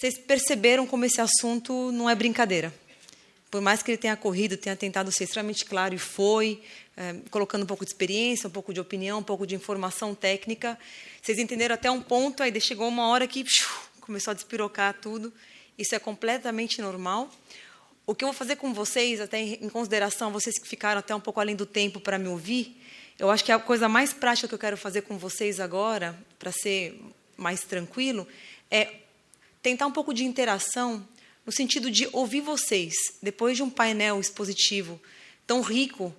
Vocês perceberam como esse assunto não é brincadeira. Por mais que ele tenha corrido, tenha tentado ser extremamente claro, e foi, colocando um pouco de experiência, um pouco de opinião, um pouco de informação técnica, vocês entenderam até um ponto, aí chegou uma hora que começou a despirocar tudo. Isso é completamente normal. O que eu vou fazer com vocês, até em consideração, vocês que ficaram até um pouco além do tempo para me ouvir, eu acho que a coisa mais prática que eu quero fazer com vocês agora, para ser mais tranquilo, é tentar um pouco de interação, no sentido de ouvir vocês, depois de um painel expositivo tão rico,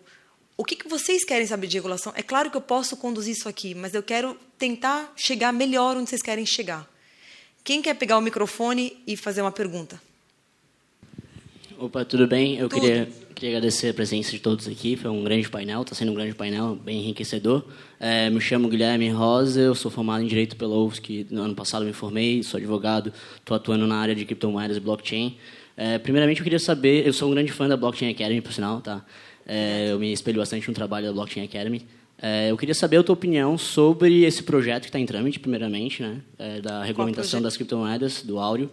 o que vocês querem saber de regulação? É claro que eu posso conduzir isso aqui, mas eu quero tentar chegar melhor onde vocês querem chegar. Quem quer pegar o microfone e fazer uma pergunta? Opa, tudo bem? Eu queria agradecer a presença de todos aqui. Foi um grande painel, está sendo um grande painel, bem enriquecedor. Me chamo Guilherme Rosa, eu sou formado em Direito pela UFSC, no ano passado me formei, sou advogado, estou atuando na área de criptomoedas e blockchain. Primeiramente, eu queria saber, eu sou um grande fã da Blockchain Academy, por sinal, tá? Eu me espelho bastante no trabalho da Blockchain Academy. Eu queria saber a tua opinião sobre esse projeto que está em trâmite, primeiramente, né? Da regulamentação das criptomoedas, do Áureo.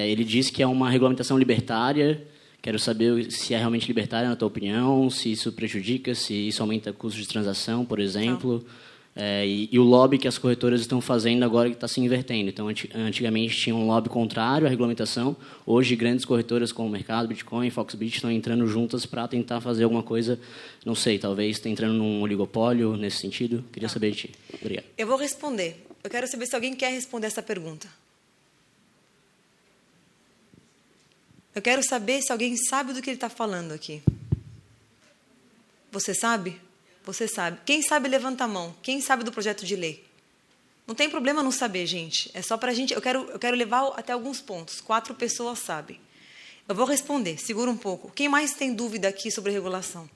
Ele diz que é uma regulamentação libertária. Quero saber se é realmente libertária, na tua opinião, se isso prejudica, se isso aumenta custos de transação, por exemplo. E o lobby que as corretoras estão fazendo agora que está se invertendo. Então, antigamente tinha um lobby contrário à regulamentação. Hoje, grandes corretoras como o Mercado, Bitcoin, Foxbit estão entrando juntas para tentar fazer alguma coisa, não sei, talvez está entrando num oligopólio nesse sentido. Queria saber de ti. Obrigado. Eu vou responder. Eu quero saber se alguém quer responder essa pergunta. Eu quero saber se alguém sabe do que ele está falando aqui. Você sabe? Você sabe. Quem sabe, levanta a mão. Quem sabe do projeto de lei? Não tem problema não saber, gente. É só para a gente... Eu quero levar até alguns pontos. 4 pessoas sabem. Eu vou responder. Segura um pouco. Quem mais tem dúvida aqui sobre regulação?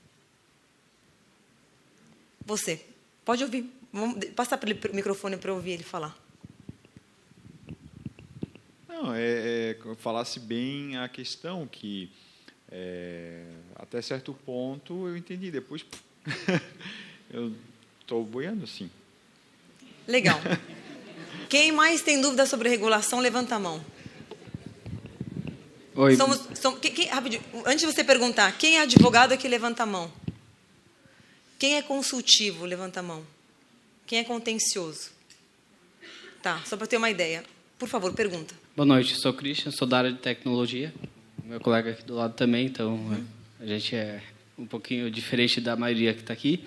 Você. Pode ouvir. Vamos passar o microfone para eu ouvir ele falar. Não, falasse bem a questão que, até certo ponto, eu entendi. Depois, eu estou boiando, sim. Legal. Quem mais tem dúvida sobre regulação, levanta a mão. Oi. Rapidinho, antes de você perguntar, quem é advogado aqui, levanta a mão. Quem é consultivo, levanta a mão. Quem é contencioso? Tá, só para ter uma ideia. Por favor, pergunta. Boa noite, sou o Christian, sou da área de tecnologia. Meu colega aqui do lado também, então a gente é um pouquinho diferente da maioria que está aqui.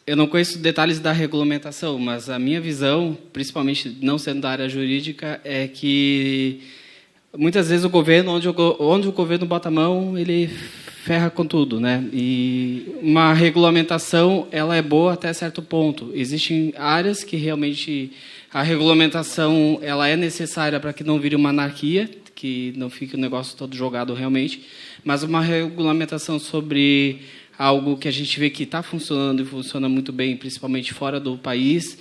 Eu não conheço detalhes da regulamentação, mas a minha visão, principalmente não sendo da área jurídica, é que muitas vezes o governo, onde o governo bota a mão, ele ferra com tudo, né? E uma regulamentação, ela é boa até certo ponto. Existem áreas que realmente a regulamentação ela é necessária para que não vire uma anarquia, que não fique o negócio todo jogado realmente, mas uma regulamentação sobre algo que a gente vê que está funcionando e funciona muito bem, principalmente fora do país,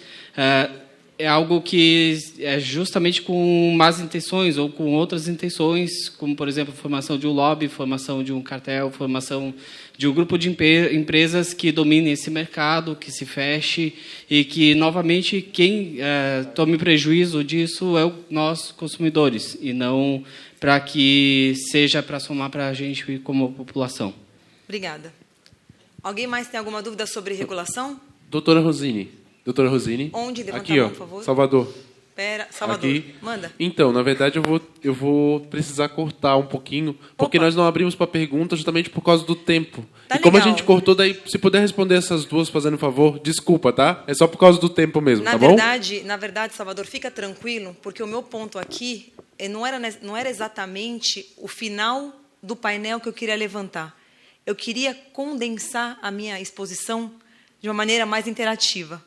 é algo que é justamente com más intenções ou com outras intenções, como, por exemplo, formação de um lobby, formação de um cartel, formação de um grupo de empresas que dominem esse mercado, que se feche e que, novamente, quem tome prejuízo disso é nós, consumidores, e não para que seja para somar para a gente como população. Obrigada. Alguém mais tem alguma dúvida sobre regulação? Doutora Rosine. Onde? Levanta aqui, a mão, por favor. Salvador. Salvador, aqui. Manda. Então, na verdade, eu vou precisar cortar um pouquinho, porque nós não abrimos para perguntas justamente por causa do tempo. Tá como legal. a gente cortou, daí, se puder responder essas duas, fazendo favor, desculpa, tá? É só por causa do tempo mesmo, tá bom? Na verdade, Salvador, fica tranquilo, porque o meu ponto aqui não era exatamente o final do painel que eu queria levantar. Eu queria condensar a minha exposição de uma maneira mais interativa.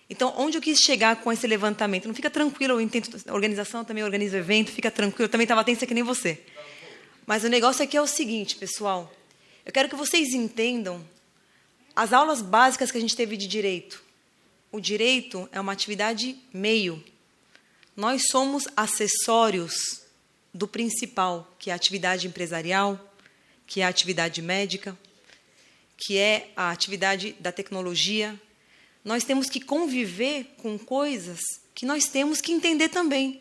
Então, onde eu quis chegar com esse levantamento? Não fica tranquilo, eu entendo, a organização também organiza o evento, fica tranquilo, eu também estava tensa que nem você. Mas o negócio aqui é o seguinte, pessoal, eu quero que vocês entendam as aulas básicas que a gente teve de direito. O direito é uma atividade meio. Nós somos acessórios do principal, que é a atividade empresarial, que é a atividade médica, que é a atividade da tecnologia. nós temos que conviver com coisas que nós temos que entender também.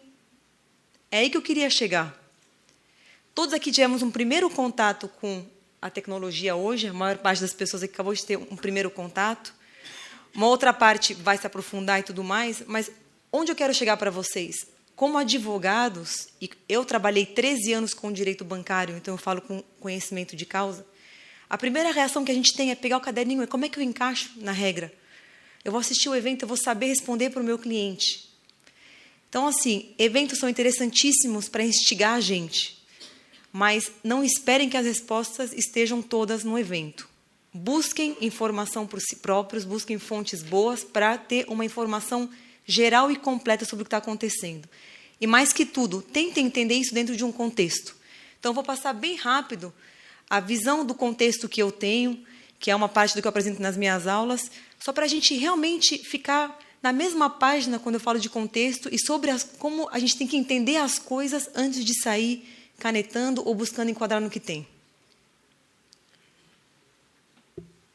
É aí que eu queria chegar. Todos aqui tivemos um primeiro contato com a tecnologia hoje, a maior parte das pessoas aqui acabou de ter um primeiro contato. Uma outra parte vai se aprofundar e tudo mais, mas onde eu quero chegar para vocês? Como advogados, e eu trabalhei 13 anos com direito bancário, então eu falo com conhecimento de causa, a primeira reação que a gente tem é pegar o caderninho e como é que eu encaixo na regra? Eu vou assistir o evento, eu vou saber responder para o meu cliente. Então, assim, eventos são interessantíssimos para instigar a gente, mas não esperem que as respostas estejam todas no evento. Busquem informação por si próprios, busquem fontes boas para ter uma informação geral e completa sobre o que está acontecendo. E, mais que tudo, tentem entender isso dentro de um contexto. Então, vou passar bem rápido a visão do contexto que eu tenho, que é uma parte do que eu apresento nas minhas aulas, só para a gente realmente ficar na mesma página quando eu falo de contexto e sobre como a gente tem que entender as coisas antes de sair canetando ou buscando enquadrar no que tem.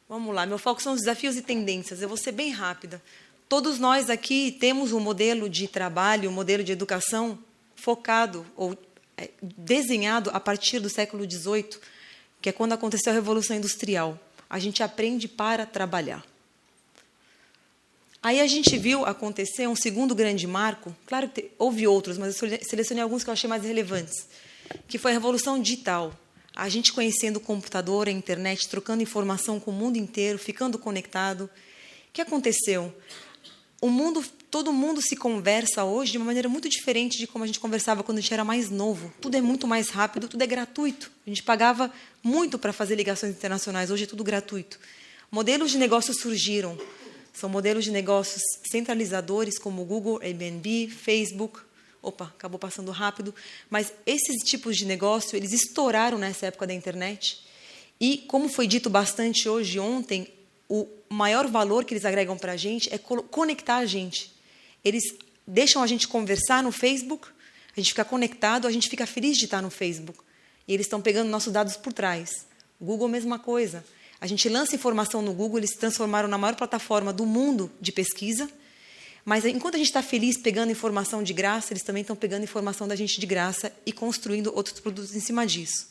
Vamos lá, meu foco são os desafios e tendências. Eu vou ser bem rápida. Todos nós aqui temos um modelo de trabalho, um modelo de educação focado ou desenhado a partir do século XVIII, que é quando aconteceu a Revolução Industrial. A gente aprende para trabalhar. Aí a gente viu acontecer um segundo grande marco, claro que houve outros, mas eu selecionei alguns que eu achei mais relevantes, que foi a Revolução Digital. A gente conhecendo o computador, a internet, trocando informação com o mundo inteiro, ficando conectado. O que aconteceu? Todo mundo se conversa hoje de uma maneira muito diferente de como a gente conversava quando a gente era mais novo. Tudo é muito mais rápido, tudo é gratuito. A gente pagava muito para fazer ligações internacionais, hoje é tudo gratuito. Modelos de negócios surgiram. São modelos de negócios centralizadores, como Google, Airbnb, Facebook. Opa, acabou passando rápido. Mas esses tipos de negócio, eles estouraram nessa época da internet. E, como foi dito bastante hoje e ontem, o maior valor que eles agregam para a gente é conectar a gente. Eles deixam a gente conversar no Facebook, a gente fica conectado, a gente fica feliz de estar no Facebook. E eles estão pegando nossos dados por trás. O Google, mesma coisa. A gente lança informação no Google, eles se transformaram na maior plataforma do mundo de pesquisa, mas enquanto a gente está feliz pegando informação de graça, eles também estão pegando informação da gente de graça e construindo outros produtos em cima disso.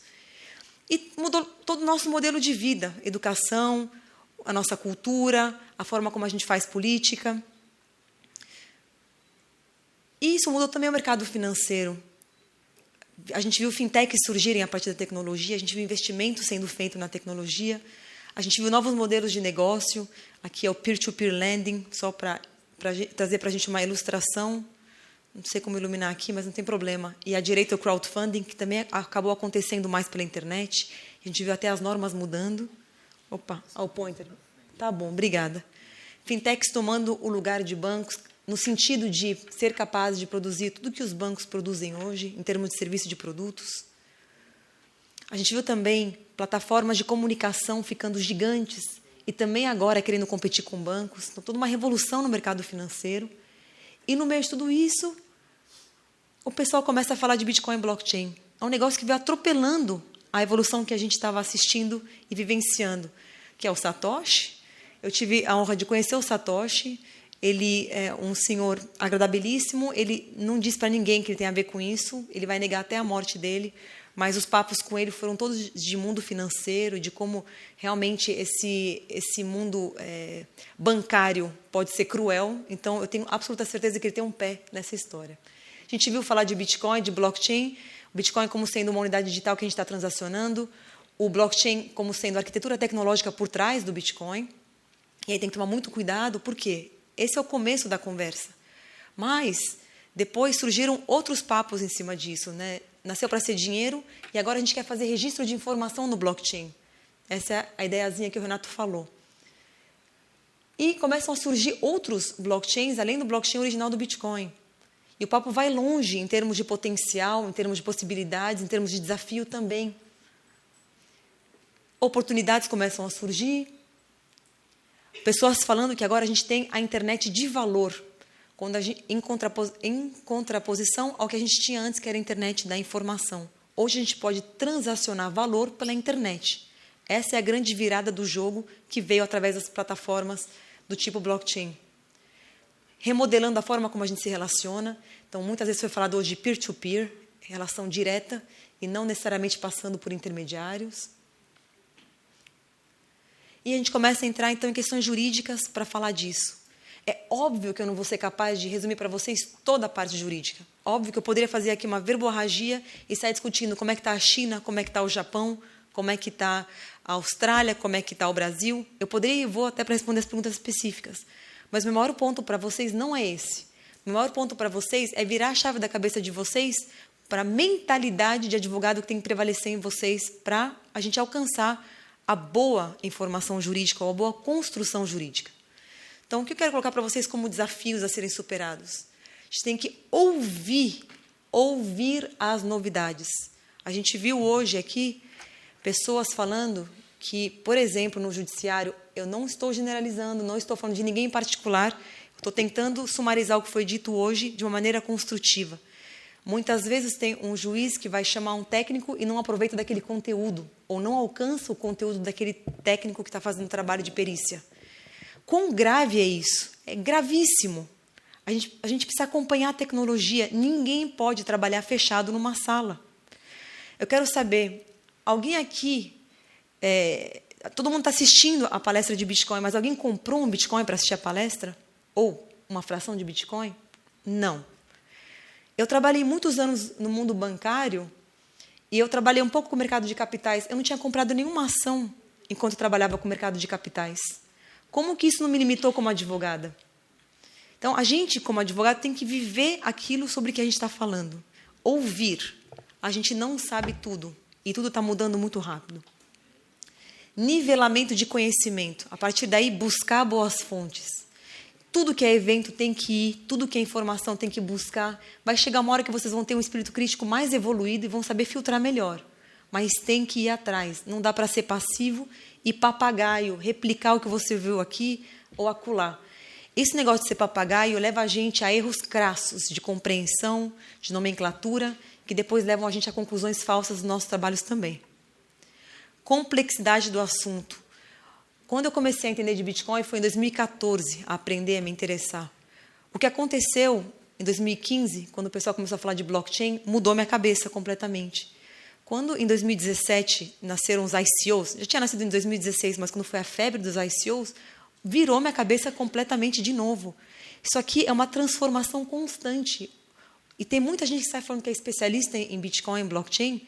E mudou todo o nosso modelo de vida, educação, a nossa cultura, a forma como a gente faz política. E isso mudou também o mercado financeiro. A gente viu fintechs surgirem a partir da tecnologia, a gente viu investimento sendo feito na tecnologia, a gente viu novos modelos de negócio. Aqui é o peer-to-peer lending, só para trazer para a gente uma ilustração. Não sei como iluminar aqui, mas não tem problema. E a direita, o crowdfunding, que também acabou acontecendo mais pela internet. A gente viu até as normas mudando. Opa, ao pointer. Tá bom, obrigada. Fintechs tomando o lugar de bancos, no sentido de ser capaz de produzir tudo que os bancos produzem hoje, em termos de serviço de produtos. A gente viu também plataformas de comunicação ficando gigantes e também agora querendo competir com bancos. Então, toda uma revolução no mercado financeiro. E, no meio de tudo isso, o pessoal começa a falar de Bitcoin e blockchain. É um negócio que veio atropelando a evolução que a gente estava assistindo e vivenciando, que é o Satoshi. Eu tive a honra de conhecer o Satoshi. Ele é um senhor agradabilíssimo. Ele não diz para ninguém que ele tem a ver com isso. Ele vai negar até a morte dele. Mas os papos com ele foram todos de mundo financeiro, de como realmente esse mundo bancário pode ser cruel. Então, eu tenho absoluta certeza que ele tem um pé nessa história. A gente viu falar de Bitcoin, de blockchain, o Bitcoin como sendo uma unidade digital que a gente está transacionando, o blockchain como sendo a arquitetura tecnológica por trás do Bitcoin. E aí tem que tomar muito cuidado, porque esse é o começo da conversa. Mas depois surgiram outros papos em cima disso, né? Nasceu para ser dinheiro e agora a gente quer fazer registro de informação no blockchain. Essa é a ideiazinha que o Renato falou. E começam a surgir outros blockchains, além do blockchain original do Bitcoin. E o papo vai longe em termos de potencial, em termos de possibilidades, em termos de desafio também. Oportunidades começam a surgir. Pessoas falando que agora a gente tem a internet de valor, quando a gente, em contraposição ao que a gente tinha antes, que era a internet da informação. Hoje a gente pode transacionar valor pela internet. Essa é a grande virada do jogo que veio através das plataformas do tipo blockchain. Remodelando a forma como a gente se relaciona. Então, muitas vezes foi falado hoje de peer-to-peer, relação direta, e não necessariamente passando por intermediários. E a gente começa a entrar, então, em questões jurídicas para falar disso. É óbvio que eu não vou ser capaz de resumir para vocês toda a parte jurídica. Óbvio que eu poderia fazer aqui uma verborragia e sair discutindo como é que está a China, como é que está o Japão, como é que está a Austrália, como é que está o Brasil. Eu poderia e vou até para responder as perguntas específicas. Mas o meu maior ponto para vocês não é esse. O meu maior ponto para vocês é virar a chave da cabeça de vocês para a mentalidade de advogado que tem que prevalecer em vocês para a gente alcançar a boa informação jurídica ou a boa construção jurídica. Então, o que eu quero colocar para vocês como desafios a serem superados? A gente tem que ouvir as novidades. A gente viu hoje aqui pessoas falando que, por exemplo, no judiciário, eu não estou generalizando, não estou falando de ninguém em particular, estou tentando sumarizar o que foi dito hoje de uma maneira construtiva. Muitas vezes tem um juiz que vai chamar um técnico e não aproveita daquele conteúdo, ou não alcança o conteúdo daquele técnico que está fazendo trabalho de perícia. Quão grave é isso? É gravíssimo. A gente precisa acompanhar a tecnologia. Ninguém pode trabalhar fechado numa sala. Eu quero saber, alguém aqui, todo mundo está assistindo a palestra de Bitcoin, mas alguém comprou um Bitcoin para assistir a palestra? Ou uma fração de Bitcoin? Não. Eu trabalhei muitos anos no mundo bancário e eu trabalhei um pouco com o mercado de capitais. Eu não tinha comprado nenhuma ação enquanto eu trabalhava com o mercado de capitais. Como que isso não me limitou como advogada? Então, a gente, como advogado, tem que viver aquilo sobre que a gente está falando. Ouvir. A gente não sabe tudo. E tudo está mudando muito rápido. Nivelamento de conhecimento. A partir daí, buscar boas fontes. Tudo que é evento tem que ir, tudo que é informação tem que buscar. Vai chegar uma hora que vocês vão ter um espírito crítico mais evoluído e vão saber filtrar melhor. Mas tem que ir atrás. Não dá para ser passivo e papagaio, replicar o que você viu aqui ou acolá. Esse negócio de ser papagaio leva a gente a erros crassos de compreensão, de nomenclatura, que depois levam a gente a conclusões falsas dos nossos trabalhos também. Complexidade do assunto. Quando eu comecei a entender de Bitcoin, foi em 2014, a aprender, a me interessar. O que aconteceu em 2015, quando o pessoal começou a falar de blockchain, mudou minha cabeça completamente. Quando, em 2017, nasceram os ICOs, já tinha nascido em 2016, mas quando foi a febre dos ICOs, virou minha cabeça completamente de novo. Isso aqui é uma transformação constante. E tem muita gente que sai falando que é especialista em Bitcoin, em blockchain.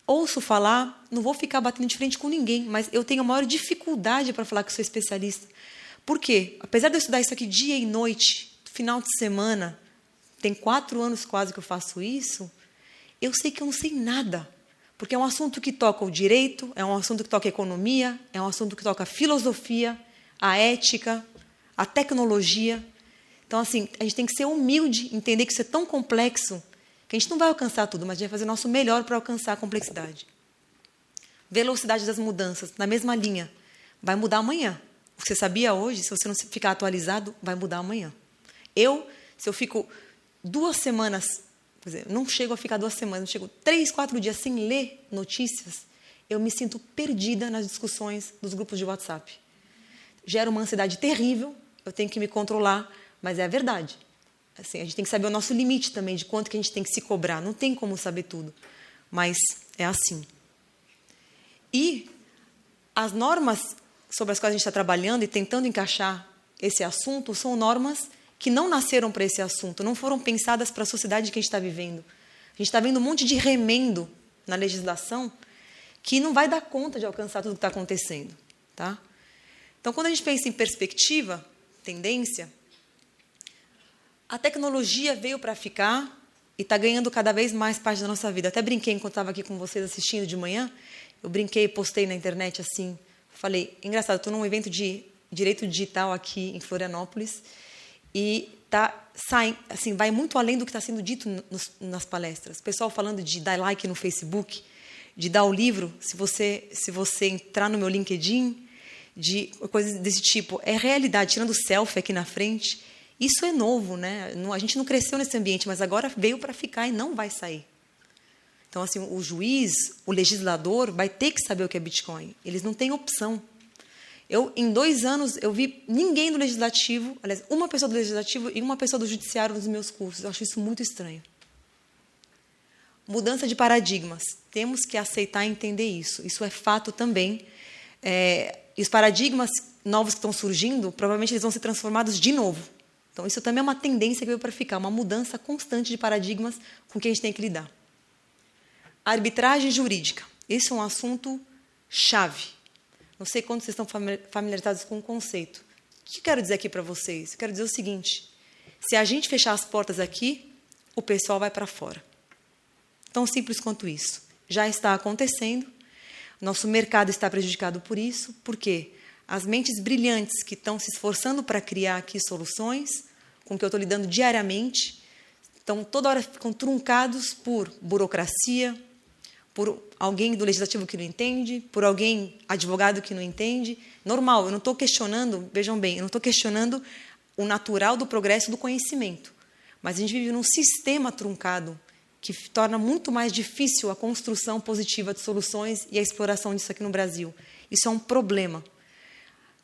Ouço falar, não vou ficar batendo de frente com ninguém, mas eu tenho a maior dificuldade para falar que sou especialista. Por quê? Apesar de eu estudar isso aqui dia e noite, final de semana, tem 4 anos quase que eu faço isso, eu sei que eu não sei nada. Porque é um assunto que toca o direito, é um assunto que toca a economia, é um assunto que toca a filosofia, a ética, a tecnologia. Então, assim, a gente tem que ser humilde, entender que isso é tão complexo que a gente não vai alcançar tudo, mas a gente vai fazer o nosso melhor para alcançar a complexidade. Velocidade das mudanças, na mesma linha. Vai mudar amanhã. O que você sabia hoje, se você não ficar atualizado, vai mudar amanhã. Se eu fico 2 semanas, quer dizer, não chego a ficar 2 semanas, não chego 3, 4 dias sem ler notícias, eu me sinto perdida nas discussões dos grupos de WhatsApp. Gera uma ansiedade terrível, eu tenho que me controlar, mas é a verdade. Assim, a gente tem que saber o nosso limite também, de quanto que a gente tem que se cobrar. Não tem como saber tudo, mas é assim. E as normas sobre as quais a gente está trabalhando e tentando encaixar esse assunto são normas que não nasceram para esse assunto, não foram pensadas para a sociedade que a gente está vivendo. A gente está vendo um monte de remendo na legislação que não vai dar conta de alcançar tudo o que está acontecendo. Tá? Então, quando a gente pensa em perspectiva, tendência, a tecnologia veio para ficar e está ganhando cada vez mais parte da nossa vida. Até brinquei enquanto estava aqui com vocês assistindo de manhã, eu brinquei, postei na internet assim, falei, engraçado, estou num evento de direito digital aqui em Florianópolis e assim, vai muito além do que está sendo dito nas palestras. O pessoal falando de dar like no Facebook, de dar o livro, se você entrar no meu LinkedIn, de coisas desse tipo. É realidade, tirando o selfie aqui na frente. Isso é novo, né? A gente não cresceu nesse ambiente, mas agora veio para ficar e não vai sair. Então, assim, o juiz, o legislador, vai ter que saber o que é Bitcoin. Eles não têm opção. Em 2 anos, eu vi ninguém do Legislativo, aliás, uma pessoa do Legislativo e uma pessoa do Judiciário nos meus cursos. Eu acho isso muito estranho. Mudança de paradigmas. Temos que aceitar e entender isso. Isso é fato também. E os paradigmas novos que estão surgindo, provavelmente eles vão ser transformados de novo. Então, isso também é uma tendência que veio para ficar, uma mudança constante de paradigmas com que a gente tem que lidar. Arbitragem jurídica. Esse é um assunto chave. Não sei quantos vocês estão familiarizados com o conceito. O que eu quero dizer aqui para vocês? Eu quero dizer o seguinte: se a gente fechar as portas aqui, o pessoal vai para fora. Tão simples quanto isso. Já está acontecendo. Nosso mercado está prejudicado por isso. Por quê? As mentes brilhantes que estão se esforçando para criar aqui soluções, com que eu estou lidando diariamente, toda hora ficam truncados por burocracia, por alguém do Legislativo que não entende, por alguém advogado que não entende. Normal, eu não estou questionando, vejam bem, eu não estou questionando o natural do progresso do conhecimento. Mas a gente vive num sistema truncado que torna muito mais difícil a construção positiva de soluções e a exploração disso aqui no Brasil. Isso é um problema.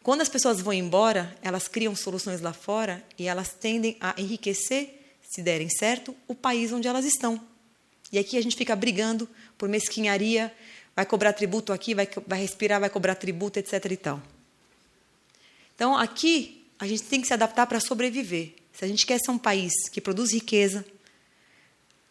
Quando as pessoas vão embora, elas criam soluções lá fora e elas tendem a enriquecer, se derem certo, o país onde elas estão. E aqui a gente fica brigando por mesquinharia, vai cobrar tributo aqui, vai respirar, vai cobrar tributo, etc. e tal. Então, aqui, a gente tem que se adaptar para sobreviver. Se a gente quer ser um país que produz riqueza,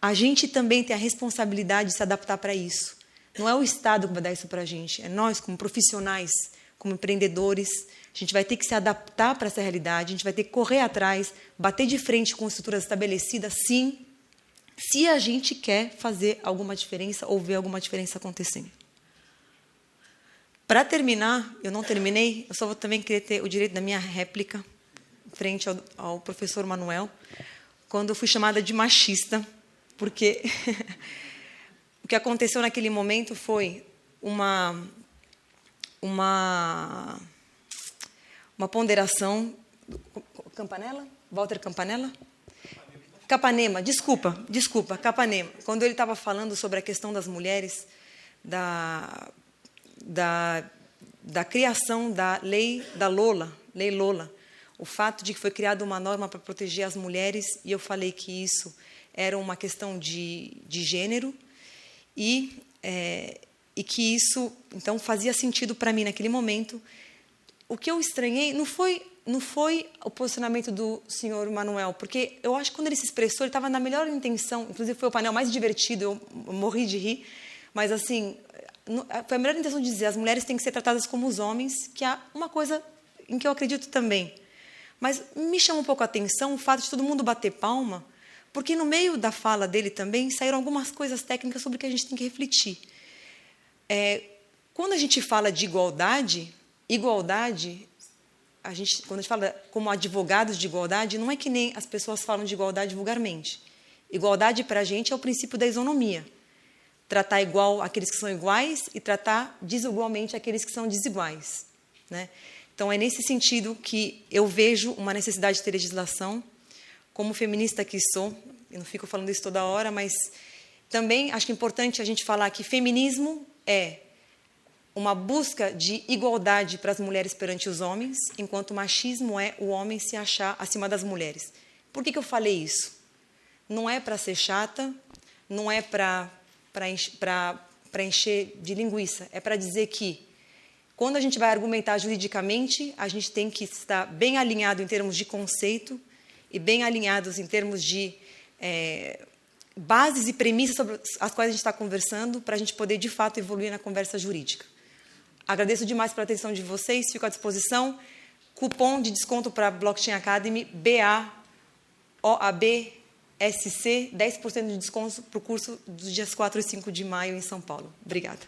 a gente também tem a responsabilidade de se adaptar para isso. Não é o Estado que vai dar isso para a gente, é nós, como profissionais, como empreendedores. A gente vai ter que se adaptar para essa realidade, a gente vai ter que correr atrás, bater de frente com estruturas estabelecidas, sim, se a gente quer fazer alguma diferença ou ver alguma diferença acontecendo. Para terminar, eu não terminei, eu só vou também querer ter o direito da minha réplica frente ao professor Manuel, quando eu fui chamada de machista, porque o que aconteceu naquele momento foi uma ponderação. Campanella? Walter Campanella? Capanema, desculpa, Capanema. Quando ele estava falando sobre a questão das mulheres, da criação da lei Lola, o fato de que foi criada uma norma para proteger as mulheres, e eu falei que isso era uma questão de gênero, e que isso, então, fazia sentido para mim naquele momento. O que eu estranhei não foi o posicionamento do senhor Manuel, porque eu acho que quando ele se expressou, ele estava na melhor intenção, inclusive foi o painel mais divertido, eu morri de rir, mas assim, foi a melhor intenção de dizer, as mulheres têm que ser tratadas como os homens, que é uma coisa em que eu acredito também. Mas me chama um pouco a atenção o fato de todo mundo bater palma, porque no meio da fala dele também saíram algumas coisas técnicas sobre o que a gente tem que refletir. Quando a gente fala de igualdade, quando a gente fala como advogados de igualdade, não é que nem as pessoas falam de igualdade vulgarmente. Igualdade, para a gente, é o princípio da isonomia. Tratar igual aqueles que são iguais e tratar desigualmente aqueles que são desiguais, né? Então, é nesse sentido que eu vejo uma necessidade de ter legislação. Como feminista que sou, eu não fico falando isso toda hora, mas também acho que é importante a gente falar que feminismo é uma busca de igualdade para as mulheres perante os homens, enquanto machismo é o homem se achar acima das mulheres. Por que eu falei isso? Não é para ser chata, não é para encher de linguiça, é para dizer que, quando a gente vai argumentar juridicamente, a gente tem que estar bem alinhado em termos de conceito e bem alinhados em termos de bases e premissas sobre as quais a gente está conversando, para a gente poder, de fato, evoluir na conversa jurídica. Agradeço demais pela atenção de vocês, fico à disposição. Cupom de desconto para Blockchain Academy, BAOABSC, 10% de desconto para o curso dos dias 4 e 5 de maio em São Paulo. Obrigada.